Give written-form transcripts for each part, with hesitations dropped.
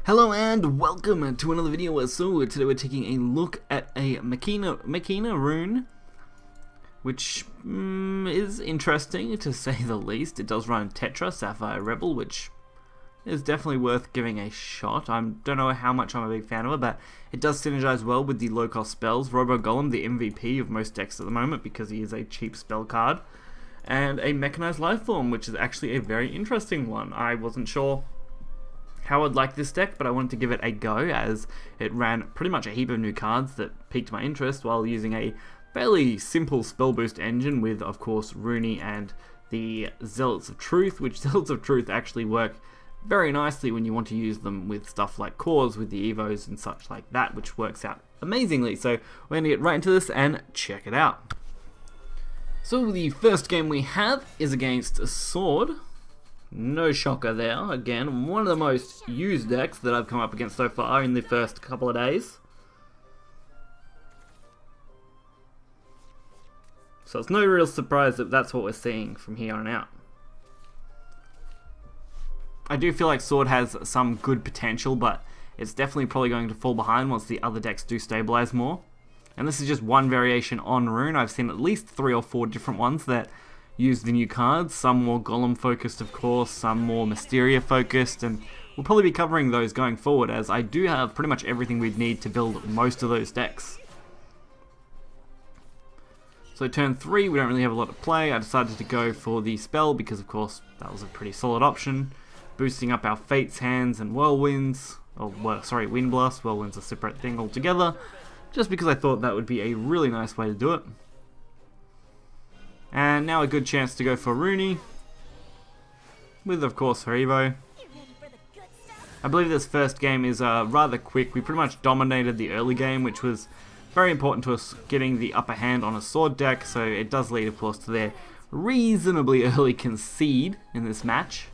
Hello and welcome to another video. So today we're taking a look at a Machina rune, which is interesting to say the least. It does run Tetra, Sapphire Rebel, which is definitely worth giving a shot. I don't know how much I'm a big fan of it, but it does synergize well with the low-cost spells. Robo Golem, the MVP of most decks at the moment because he is a cheap spell card, and a Mechanized Lifeform, which is actually a very interesting one. I wasn't sure how I'd like this deck, but I wanted to give it a go as it ran pretty much a heap of new cards that piqued my interest while using a fairly simple spell boost engine with, of course, Rooney and the Zealots of Truth, which Zealots of Truth actually work very nicely when you want to use them with stuff like cores with the Evos and such like that, which works out amazingly. So we're going to get right into this and check it out. So the first game we have is against Sword. No shocker there. Again, one of the most used decks that I've come up against so far in the first couple of days. So it's no real surprise that that's what we're seeing from here on out. I do feel like Sword has some good potential, but it's definitely probably going to fall behind once the other decks do stabilize more. And this is just one variation on Rune. I've seen at least 3 or 4 different ones that use the new cards, some more Golem focused of course, some more Mysteria focused, and we'll probably be covering those going forward as I do have pretty much everything we'd need to build most of those decks. So turn 3, we don't really have a lot to play. I decided to go for the spell because of course that was a pretty solid option, boosting up our Fates hands and Whirlwinds, Wind Blast. Whirlwind's a separate thing altogether, just because I thought that would be a really nice way to do it. And now a good chance to go for Rooney, with of course her Evo. I believe this first game is rather quick. We pretty much dominated the early game, which was very important to us getting the upper hand on a Sword deck, so it does lead of course to their reasonably early concede in this match.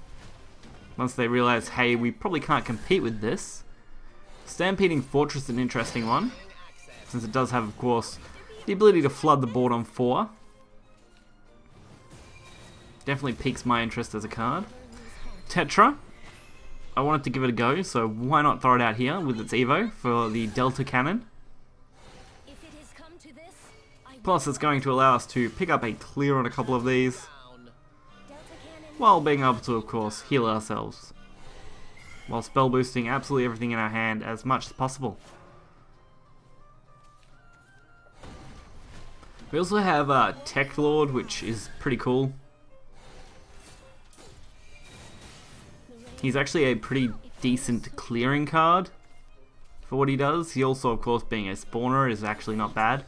Once they realize, hey, we probably can't compete with this. Stampeding Fortress is an interesting one, since it does have of course the ability to flood the board on 4. Definitely piques my interest as a card. Tetra, I wanted to give it a go, so why not throw it out here with its Evo for the Delta Cannon. Plus it's going to allow us to pick up a clear on a couple of these, while being able to of course heal ourselves, while spell boosting absolutely everything in our hand as much as possible. We also have Tech Lord, which is pretty cool. He's actually a pretty decent clearing card for what he does. He also, of course, being a spawner is actually not bad.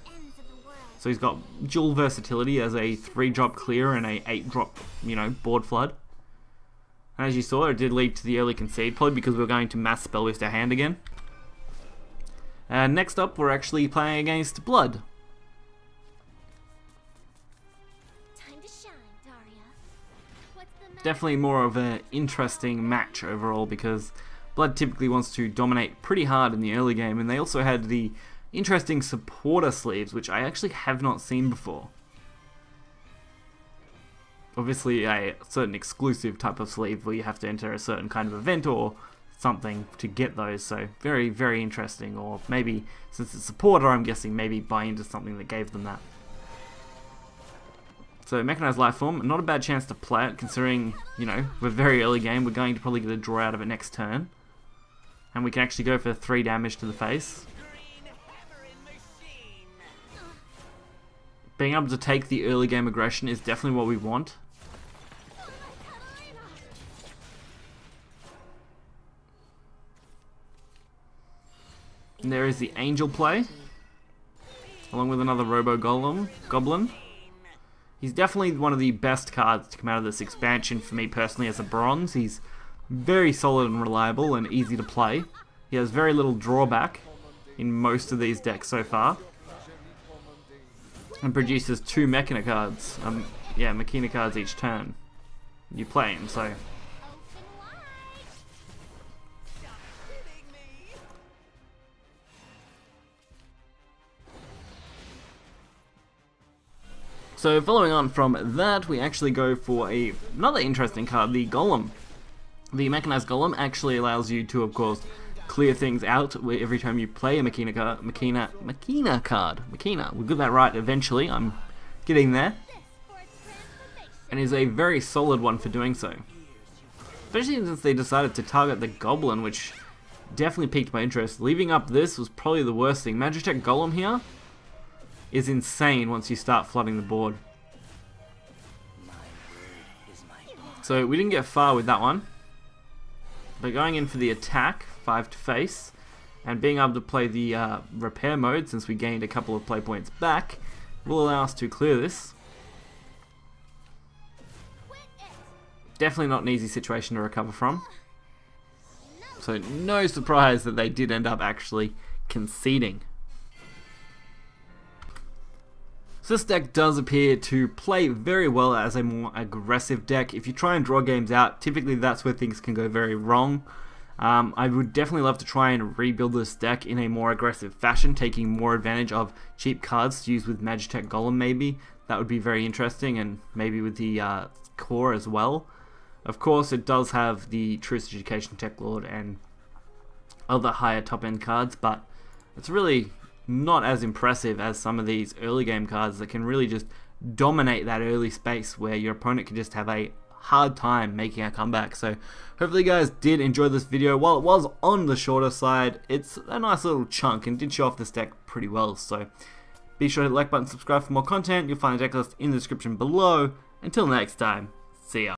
So he's got dual versatility as a 3-drop clear and a 8-drop, board flood. And as you saw, it did lead to the early concede, probably because we were going to mass spell boost our hand again. And next up, we're actually playing against Blood. Definitely more of an interesting match overall because Blood typically wants to dominate pretty hard in the early game, and they also had the interesting supporter sleeves, which I actually have not seen before. Obviously a certain exclusive type of sleeve where you have to enter a certain kind of event or something to get those, so very, very interesting. Or maybe, since it's supporter, I'm guessing maybe buy into something that gave them that. So Mechanized Lifeform, not a bad chance to play it considering, we're very early game, we're going to probably get a draw out of it next turn. And we can actually go for 3 damage to the face. Being able to take the early game aggression is definitely what we want. And there is the Angel play, along with another Robo Goblin. He's definitely one of the best cards to come out of this expansion for me personally as a bronze. He's very solid and reliable and easy to play. He has very little drawback in most of these decks so far. And produces 2 Machina cards. Machina cards each turn you play him, so. So following on from that, we actually go for another interesting card, the Golem. The Mechanized Golem actually allows you to, of course, clear things out every time you play a Machina card. Machina, we'll get that right eventually. I'm getting there. And is a very solid one for doing so. Especially since they decided to target the Goblin, which definitely piqued my interest. Leaving up this was probably the worst thing. Magitech Golem here is insane once you start flooding the board. So we didn't get far with that one. But going in for the attack, 5 to face, and being able to play the repair mode, since we gained a couple of play points back, will allow us to clear this. Definitely not an easy situation to recover from. So no surprise that they did end up actually conceding. So this deck does appear to play very well as a more aggressive deck. If you try and draw games out, typically that's where things can go very wrong. I would definitely love to try and rebuild this deck in a more aggressive fashion, taking more advantage of cheap cards to use with Magitech Golem maybe. That would be very interesting, and maybe with the core as well. Of course, it does have the Truce Education Tech Lord and other higher top end cards, but it's really not as impressive as some of these early game cards that can really just dominate that early space where your opponent can just have a hard time making a comeback. So hopefully you guys did enjoy this video. While it was on the shorter side, it's a nice little chunk and did show off this deck pretty well. So be sure to hit the like button, subscribe for more content. You'll find a deck list in the description below. Until next time, see ya.